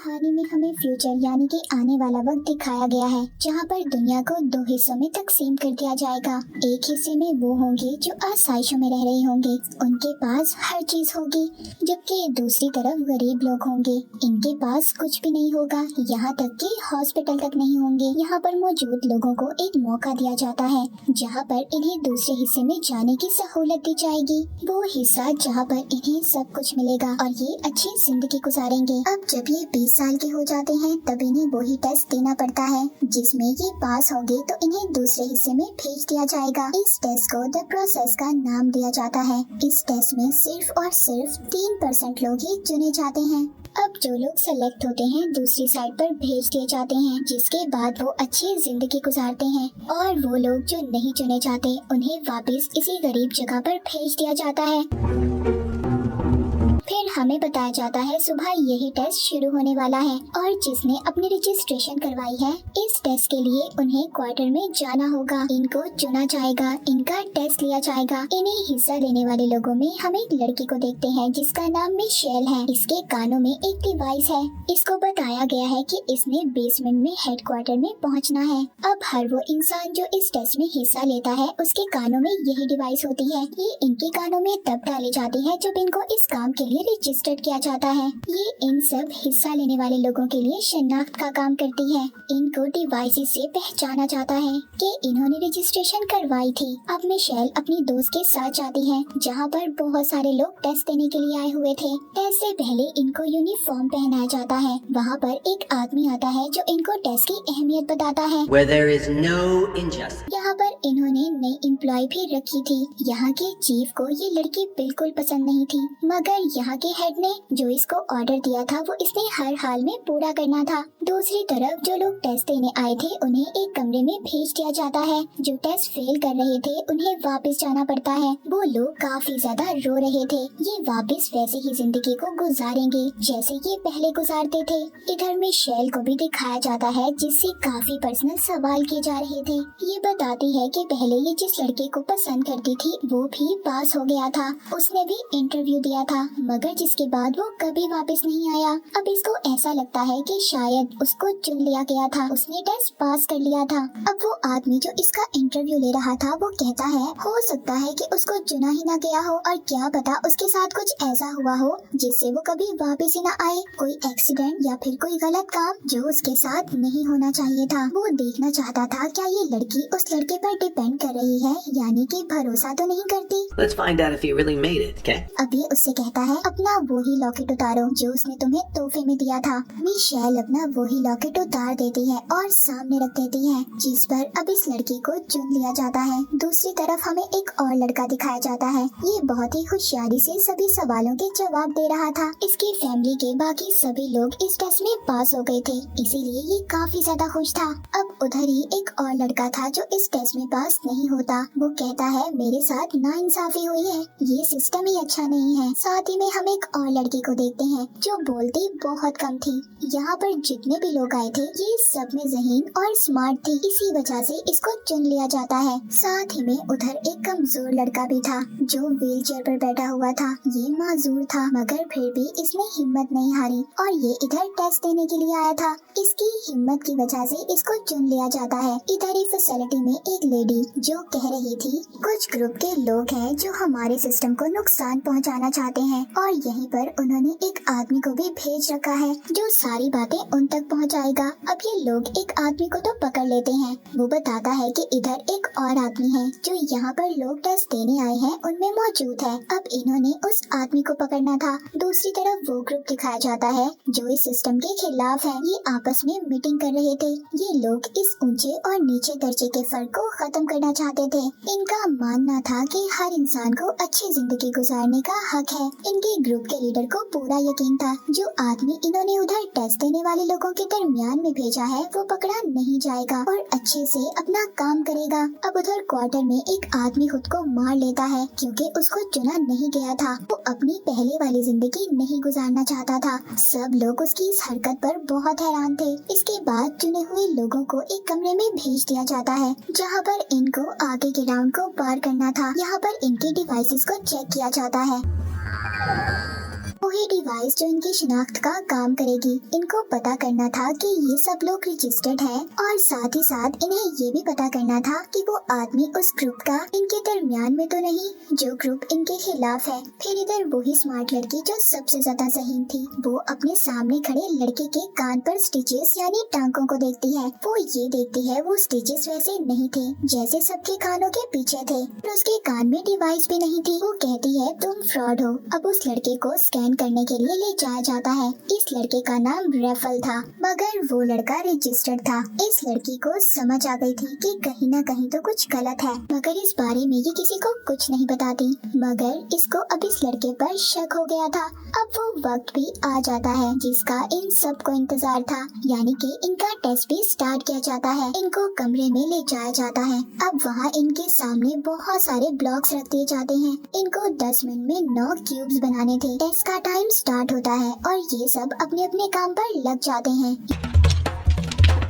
कहानी में हमें फ्यूचर यानी कि आने वाला वक्त दिखाया गया है, जहाँ पर दुनिया को दो हिस्सों में तकसीम कर दिया जाएगा। एक हिस्से में वो होंगे जो आसाइशों में रह रहे होंगे, उनके पास हर चीज होगी, जबकि दूसरी तरफ गरीब लोग होंगे, इनके पास कुछ भी नहीं होगा, यहाँ तक कि हॉस्पिटल तक नहीं होंगे। यहाँ पर मौजूद लोगों को एक मौका दिया जाता है, जहाँ पर इन्हें दूसरे हिस्से में जाने की सहूलत दी जाएगी, वो हिस्सा जहाँ पर इन्हें सब कुछ मिलेगा और ये अच्छी जिंदगी गुजारेंगे। अब जब ये 20 साल के हो जाते हैं तब इन्हें वही टेस्ट देना पड़ता है, जिसमें ये पास होंगे तो इन्हें दूसरे हिस्से में भेज दिया जाएगा। इस टेस्ट को द प्रोसेस का नाम दिया जाता है। इस टेस्ट में सिर्फ और सिर्फ 3% लोग ही चुने जाते हैं। अब जो लोग सेलेक्ट होते हैं दूसरी साइड पर भेज दिए जाते हैं, जिसके बाद वो अच्छी जिंदगी गुजारते हैं, और वो लोग जो नहीं चुने जाते उन्हें वापस इसी गरीब जगह पर भेज दिया जाता है। फिर हमें बताया जाता है सुबह यही टेस्ट शुरू होने वाला है, और जिसने अपनी रजिस्ट्रेशन करवाई है इस टेस्ट के लिए उन्हें क्वार्टर में जाना होगा। इनको चुना जाएगा, इनका टेस्ट लिया जाएगा। इन्हें हिस्सा लेने वाले लोगों में हम एक लड़की को देखते हैं जिसका नाम मिशेल है। इसके कानों में एक डिवाइस है। इसको बताया गया है कि इसने बेसमेंट में हेडक्वार्टर में पहुंचना है। अब हर वो इंसान जो इस टेस्ट में हिस्सा लेता है उसके कानों में यही डिवाइस होती है। ये इनके कानों में तब डाली जाती है जब इनको इस काम के लिए रजिस्टर्ड किया जाता है। ये इन सब हिस्सा लेने वाले लोगों के लिए शनाख्त का काम करती है। इनको डिवाइसेस से पहचाना जाता है कि इन्होंने रजिस्ट्रेशन करवाई थी। अब मिशेल अपनी दोस्त के साथ जाती है, जहाँ पर बहुत सारे लोग टेस्ट देने के लिए आए हुए थे। टेस्ट से पहले इनको यूनिफॉर्म पहनाया जाता है। वहाँ पर एक आदमी आता है जो इनको टेस्ट की अहमियत बताता है। यहाँ पर इन्होंने नई एम्प्लॉय भी रखी थी। यहाँ के चीफ को ये लड़की बिल्कुल पसंद नहीं थी, मगर यहाँ के हेड ने जो इसको ऑर्डर दिया था वो इसने हर हाल में पूरा करना था। दूसरी तरफ जो लोग टेस्ट देने आए थे उन्हें एक कमरे में भेज दिया जाता है। जो टेस्ट फेल कर रहे थे उन्हें वापस जाना पड़ता है। वो लोग काफी ज्यादा रो रहे थे। ये वापस वैसे ही जिंदगी को गुजारेंगे जैसे ये पहले गुजारते थे। इधर में मिशेल को भी दिखाया जाता है जिससे काफी पर्सनल सवाल किए जा रहे थे। ये बताती है कि पहले ये जिस लड़के को पसंद करती थी वो भी पास हो गया था, उसने भी इंटरव्यू दिया था, मगर जिसके बाद वो कभी वापस नहीं आया। अब इसको ऐसा लगता है कि शायद उसको चुन लिया गया था, उसने टेस्ट पास कर लिया था। अब वो आदमी जो इसका इंटरव्यू ले रहा था वो कहता है हो सकता है कि उसको चुना ही ना गया हो, और क्या पता उसके साथ कुछ ऐसा हुआ हो जिससे वो कभी वापस ही ना आए, कोई एक्सीडेंट या फिर कोई गलत काम जो उसके साथ नहीं होना चाहिए था। वो देखना चाहता था क्या ये लड़की उस लड़के पर डिपेंड कर रही है, यानी कि भरोसा तो नहीं करती। Let's find out if he really made it, okay? अभी उससे कहता है अपना वही लॉकेट उतारो जो उसने तुम्हें तोहफे में दिया था। मिशेल अपना वही लॉकेट उतार देती है और सामने रख देती है, जिस पर अब इस लड़की को चुन लिया जाता है। दूसरी तरफ हमें एक और लड़का दिखाया जाता है। ये बहुत ही होशियारी से सभी सवालों के जवाब दे रहा था। इसकी फैमिली के बाकी सभी लोग इस टेस्ट में पास हो गए थे, इसीलिए ये काफी ज्यादा खुश था। अब उधर ही एक और लड़का था जो इस टेस्ट में पास नहीं होता। वो कहता है मेरे साथ नाइंसाफी हुई है, ये सिस्टम ही अच्छा नहीं है। साथ ही में हम एक और लड़की को देखते हैं जो बोलती बहुत कम थी। यहाँ पर जितने भी लोग आए थे ये सब में ज़हीन और स्मार्ट थी, इसी वजह से इसको चुन लिया जाता है। साथ ही में उधर एक कमजोर लड़का भी था जो व्हील चेयर पर बैठा हुआ था। ये माजूर था मगर फिर भी इसने हिम्मत नहीं हारी और ये इधर टेस्ट देने के लिए आया था। इसकी हिम्मत की वजह से इसको चुन लिया जाता है। इधर ही फैसिलिटी में एक लेडी जो कह रही थी कुछ ग्रुप के लोग हैं जो हमारे सिस्टम को नुकसान पहुंचाना चाहते हैं, और यहीं पर उन्होंने एक आदमी को भी भेज रखा है जो सारी बातें उन तक पहुंचाएगा। अब ये लोग एक आदमी को तो पकड़ लेते हैं। वो बताता है कि इधर एक और आदमी है जो यहाँ पर लोग टेस्ट देने आए हैं उनमें मौजूद है। अब इन्होंने उस आदमी को पकड़ना था। दूसरी तरफ वो ग्रुप दिखाया जाता है जो इस सिस्टम के खिलाफ है। ये आपस में मीटिंग कर रहे थे। ये लोग इस ऊंचे और नीचे दर्जे के फर्क को खत्म करना चाहते थे। इनका मानना था कि हर इंसान को अच्छी जिंदगी गुजारने का हक है। इनके ग्रुप के लीडर को पूरा यकीन था जो आदमी इन्होंने उधर टेस्ट देने वाले लोगों के दरमियान में भेजा है वो पकड़ा नहीं जाएगा और अच्छे से अपना काम करेगा। अब उधर क्वार्टर में एक आदमी खुद को मार लेता है क्योंकि उसको चुना नहीं गया था। वो अपनी पहले वाली जिंदगी नहीं गुजारना चाहता था। सब लोग उसकी इस हरकत पर बहुत हैरान थे। इसके बाद चुने हुए लोगों को एक कमरे में भेज दिया जाता है जहाँ पर इनको आगे के राउंड को पार करना था। यहाँ पर इनके डिवाइसेस को चेक किया जाता है। वही डिवाइस जो इनकी शिनाख्त का काम करेगी। इनको पता करना था कि ये सब लोग रजिस्टर्ड हैं और साथ ही साथ इन्हें ये भी पता करना था कि वो आदमी उस ग्रुप का इनके दरमियान में तो नहीं जो ग्रुप इनके खिलाफ है। फिर इधर वही स्मार्ट लड़की जो सबसे ज्यादा ज़हीन थी, वो अपने सामने खड़े लड़के के कान पर स्टिचेस यानी टांकों को देखती है। वो ये देखती है वो स्टिचेस वैसे नहीं थे जैसे सबके कानों के पीछे थे, और उसके कान में डिवाइस भी नहीं थी। वो कहती है तुम फ्रॉड हो। अब उस लड़के को स्कैन करने के लिए ले जाया जाता है। इस लड़के का नाम रेफल था, मगर वो लड़का रजिस्टर्ड था। इस लड़की को समझ आ गई थी कि कहीं ना कहीं तो कुछ गलत है, मगर इस बारे में ये किसी को कुछ नहीं बताती। मगर इसको अब इस लड़के पर शक हो गया था। अब वो वक्त भी आ जाता है जिसका इन सबको इंतजार था, यानी कि इनका टेस्ट भी स्टार्ट किया जाता है। इनको कमरे में ले जाया जाता है। अब वहाँ इनके सामने बहुत सारे ब्लॉक्स रख दिए जाते हैं। इनको 10 मिनट में 9 क्यूब्स बनाने थे। टेस्ट का टाइम स्टार्ट होता है और ये सब अपने अपने काम पर लग जाते हैं।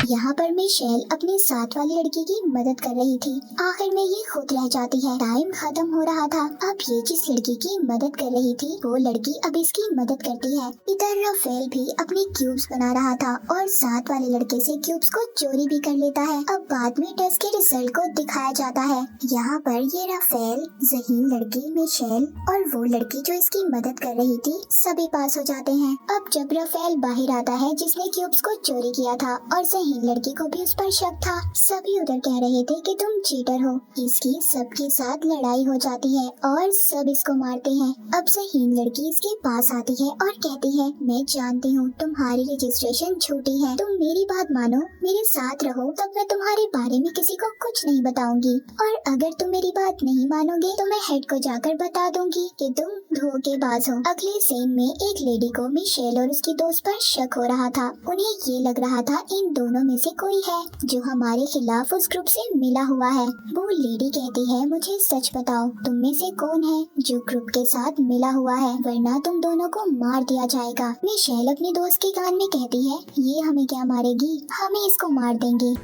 यहाँ पर मिशेल अपने साथ वाली लड़की की मदद कर रही थी। आखिर में ये खुद रह जाती है। टाइम खत्म हो रहा था। अब ये जिस लड़की की मदद कर रही थी वो लड़की अब इसकी मदद करती है। इधर राफेल भी अपने क्यूब्स बना रहा था और साथ वाले लड़के से क्यूब्स को चोरी भी कर लेता है। अब बाद में टेस्ट के रिजल्ट को दिखाया जाता है। यहाँ पर ये राफेल, ज़हीन लड़की, मिशेल और वो लड़की जो इसकी मदद कर रही थी सभी पास हो जाते हैं। अब जब राफेल बाहर आता है जिसने क्यूब्स को चोरी किया था और ज़हीन लड़की को भी उस पर शक था, सभी उधर कह रहे थे कि तुम चीटर हो। इसकी सबके साथ लड़ाई हो जाती है और सब इसको मारते हैं। अब ज़हीन लड़की इसके पास आती है और कहती है मैं जानती हूँ तुम्हारी रजिस्ट्रेशन झूठी है, तुम मेरी बात मानो, मेरे साथ रहो, तब मैं तुम्हारे बारे में किसी को कुछ नहीं बताऊंगी, और अगर तुम मेरी बात नहीं मानोगे तो मैं हेड को जाकर बता दूंगी कि तुम धोखेबाज हो। अगले सीन में एक लेडी को मिशेल और उसकी दोस्त पर शक हो रहा था। उन्हें ये लग रहा था इन दोनों में से कोई है जो हमारे खिलाफ उस ग्रुप से मिला हुआ है। वो लेडी कहती है मुझे सच बताओ, तुम में से कौन है जो ग्रुप के साथ मिला हुआ है, वरना तुम दोनों को मार दिया जाएगा। मिशेल अपनी दोस्त के कान में कहती है ये हमें क्या मारेगी, हमें इसको मार देंगे।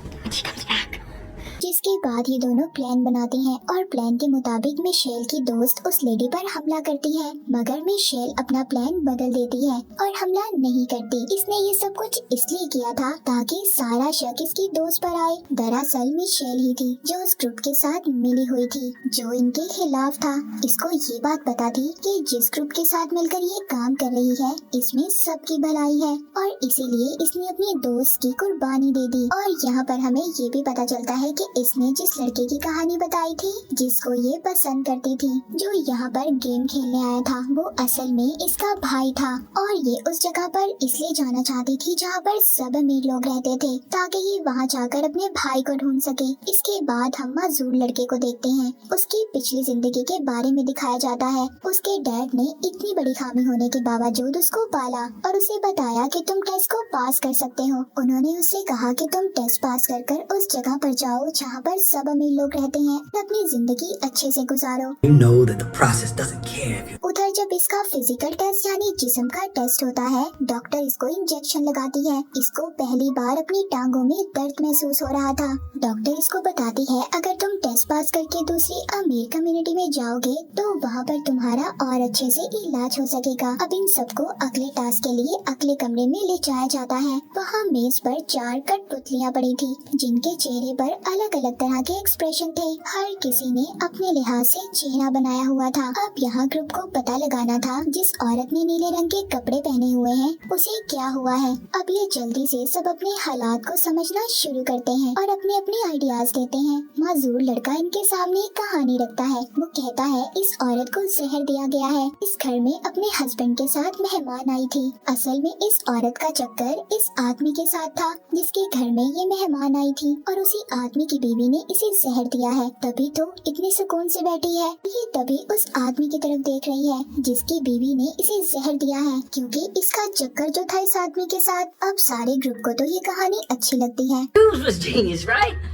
जिसके बाद ये दोनों प्लान बनाते हैं और प्लान के मुताबिक मिशेल की दोस्त उस लेडी पर हमला करती है, मगर मिशेल अपना प्लान बदल देती है और हमला नहीं करती। इसने ये सब कुछ इसलिए किया था ताकि सारा शक इसकी दोस्त पर आए। दरअसल मिशेल ही थी जो उस ग्रुप के साथ मिली हुई थी जो इनके खिलाफ था। इसको ये बात पता थी कि जिस ग्रुप के साथ मिलकर ये काम कर रही है इसमें सबकी भलाई है, और इसीलिए इसने अपनी दोस्त की कुर्बानी दे दी। और यहाँ पर हमें ये भी पता चलता है कि इसने जिस लड़के की कहानी बताई थी जिसको ये पसंद करती थी, जो यहाँ पर गेम खेलने आया था, वो असल में इसका भाई था, और ये उस जगह पर इसलिए जाना चाहती थी जहाँ पर सब अमीर लोग रहते थे ताकि ये वहाँ जाकर अपने भाई को ढूंढ सके। इसके बाद हम माजूर लड़के को देखते हैं। उसकी पिछली जिंदगी के बारे में दिखाया जाता है। उसके डैड ने इतनी बड़ी खामी होने के बावजूद उसको पाला और उसे बताया कि तुम टेस्ट को पास कर सकते हो। उन्होंने उससे कहा कि तुम टेस्ट पास कर उस जगह पर जाओ जहाँ पर सब अमीर लोग रहते हैं, अपनी जिंदगी अच्छे से गुजारो। You know that the process doesn't care if you... उधर जब इसका फिजिकल टेस्ट यानी जिस्म का टेस्ट होता है, डॉक्टर इसको इंजेक्शन लगाती है। इसको पहली बार अपनी टांगों में दर्द महसूस हो रहा था। डॉक्टर इसको बताती है अगर तुम टेस्ट पास करके दूसरी अमीर कम्युनिटी में जाओगे तो वहाँ पर तुम्हारा और अच्छे से इलाज हो सकेगा। अब इन सबको अगले टास्क के लिए अगले कमरे में ले जाया जाता है। वहाँ मेज पर 4 कठपुतलियाँ पड़ी थी जिनके चेहरे पर अलग अलग तरह के एक्सप्रेशन थे। हर किसी ने अपने लिहाज से चेहरा बनाया हुआ था। अब यहाँ ग्रुप को पता लगाना था जिस औरत ने नीले रंग के कपड़े पहने हुए हैं उसे क्या हुआ है। अब ये जल्दी से सब अपने हालात को समझना शुरू करते हैं और अपने अपने आइडियाज देते हैं। माजूर लड़का इनके सामने एक कहानी रखता है। वो कहता है इस औरत को जहर दिया गया है। इस घर में अपने हस्बैंड के साथ मेहमान आई थी। असल में इस औरत का चक्कर इस आदमी के साथ था जिसके घर में ये मेहमान आई थी, और उसी आदमी की बीवी ने इसे जहर दिया है, तभी तो इतने सुकून से बैठी है। ये तभी उस आदमी की तरफ देख रही है जिसकी बीवी ने इसे जहर दिया है, क्योंकि इसका चक्कर जो था इस आदमी के साथ। अब सारे ग्रुप को तो ये कहानी अच्छी लगती है। News was genius, right?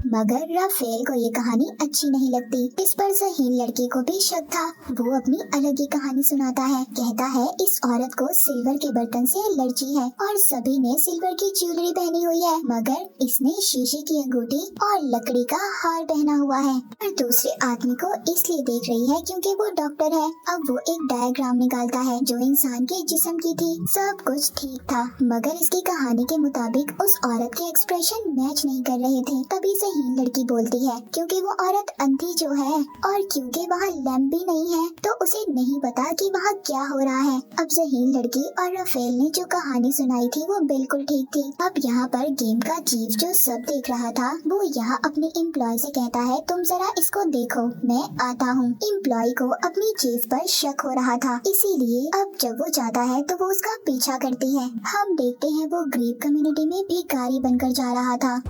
मगर राफेल को ये कहानी अच्छी नहीं लगती। इस पर ज़हीन लड़के को भी शक था। वो अपनी अलग ही कहानी सुनाता है। कहता है इस औरत को सिल्वर के बर्तन से एलर्जी है और सभी ने सिल्वर की ज्वेलरी पहनी हुई है, मगर इसने शीशे की अंगूठी और लकड़ी का हार पहना हुआ है। और दूसरे आदमी को इसलिए देख रही है क्योंकि वो डॉक्टर है। अब वो एक डायग्राम निकालता है जो इंसान के जिस्म की थी। सब कुछ ठीक था, मगर इसकी कहानी के मुताबिक उस औरत के एक्सप्रेशन मैच नहीं कर रहे थे। तभी ज़हीन लड़की बोलती है क्योंकि वो औरत अंधी जो है और क्योंकि वहाँ लैंप भी नहीं है तो उसे नहीं पता कि वहाँ क्या हो रहा है। अब ज़हीन लड़की और राफेल ने जो कहानी सुनाई थी वो बिल्कुल ठीक थी। अब यहाँ पर गेम का चीफ जो सब देख रहा था वो यहाँ अपने एम्प्लॉय से कहता है तुम जरा इसको देखो, मैं आता हूँ। एम्प्लॉय को अपनी चीफ पर शक हो रहा था, इसीलिए अब जब वो जाता है तो वो उसका पीछा करती है। हम देखते हैं वो गरीब कम्युनिटी में भिखारी बनकर जा रहा था।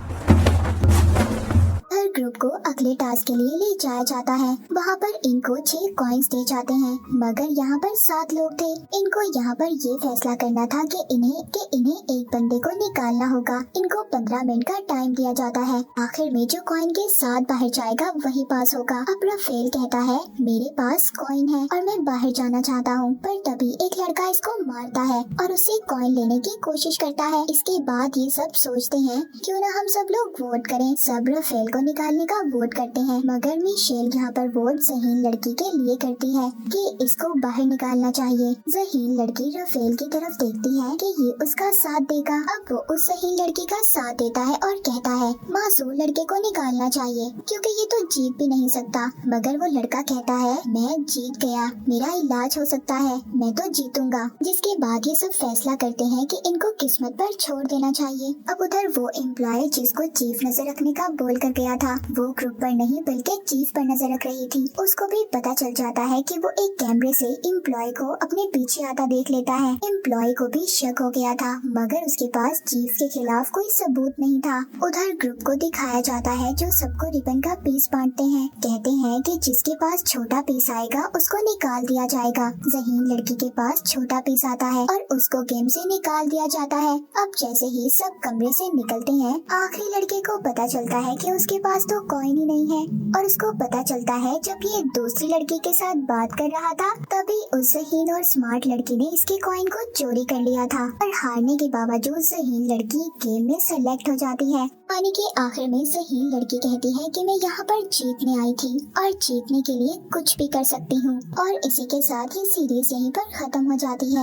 हर ग्रुप को अगले टास्क के लिए ले जाया जाता है। वहाँ पर इनको 6 कॉइन्स दिए जाते हैं, मगर यहाँ पर 7 लोग थे। इनको यहाँ पर ये फैसला करना था कि इन्हें एक बंदे को निकालना होगा। इनको 15 मिनट का टाइम दिया जाता है। आखिर में जो कॉइन के साथ बाहर जाएगा वही पास होगा। अब राफेल कहता है मेरे पास कॉइन है और मैं बाहर जाना चाहता हूँ, पर तभी एक लड़का इसको मारता है और उससे कॉइन लेने की कोशिश करता है। इसके बाद ये सब सोचते हैं क्यों ना हम सब लोग वोट करें। सब राफेल को निकालने का वोट करते हैं, मगर मिशेल यहाँ पर वोट ज़हीन लड़की के लिए करती है कि इसको बाहर निकालना चाहिए। ज़हीन लड़की राफेल की तरफ देखती है कि ये उसका साथ देगा। अब वो उस ज़हीन लड़की का साथ देता है और कहता है मासूम लड़के को निकालना चाहिए क्योंकि ये तो जीत भी नहीं सकता। मगर वो लड़का कहता है मैं जीत गया, मेरा इलाज हो सकता है, मैं तो जीतूंगा। जिसके बाद ये सब फैसला करते हैं कि इनको किस्मत पर छोड़ देना चाहिए। अब उधर वो एम्प्लॉय जिसको चीफ नजर रखने का बोल कर गया था वो ग्रुप पर नहीं बल्कि चीफ पर नजर रख रही थी। उसको भी पता चल जाता है कि वो एक कैमरे से एम्प्लॉय को अपने पीछे आता देख लेता है। एम्प्लॉय को भी शक हो गया था, मगर उसके पास चीफ के खिलाफ कोई सबूत नहीं था। उधर ग्रुप को दिखाया जाता है जो सबको रिबन का पीस बांटते हैं। कहते हैं कि जिसके पास छोटा पीस आएगा उसको निकाल दिया जाएगा। ज़हीन लड़की के पास छोटा पीस आता है और उसको गेम से निकाल दिया जाता है। अब जैसे ही सब कमरे से निकलते हैं आखिरी लड़के को पता चलता है कि उसके पास तो कॉइन ही नहीं है। और उसको पता चलता है जब ये दूसरी लड़की के साथ बात कर रहा था तभी उस ज़हीन और स्मार्ट लड़की ने इसके कॉइन को चोरी कर लिया था। और हारने के बावजूद ज़हीन लड़की गेम में सेलेक्ट हो जाती है। कहानी के आखिर में ज़हीन लड़की कहती है कि मैं यहाँ पर जीतने आई थी और जीतने के लिए कुछ भी कर सकती हूँ। और इसी के साथ ये सीरीज यहीं पर खत्म हो जाती है।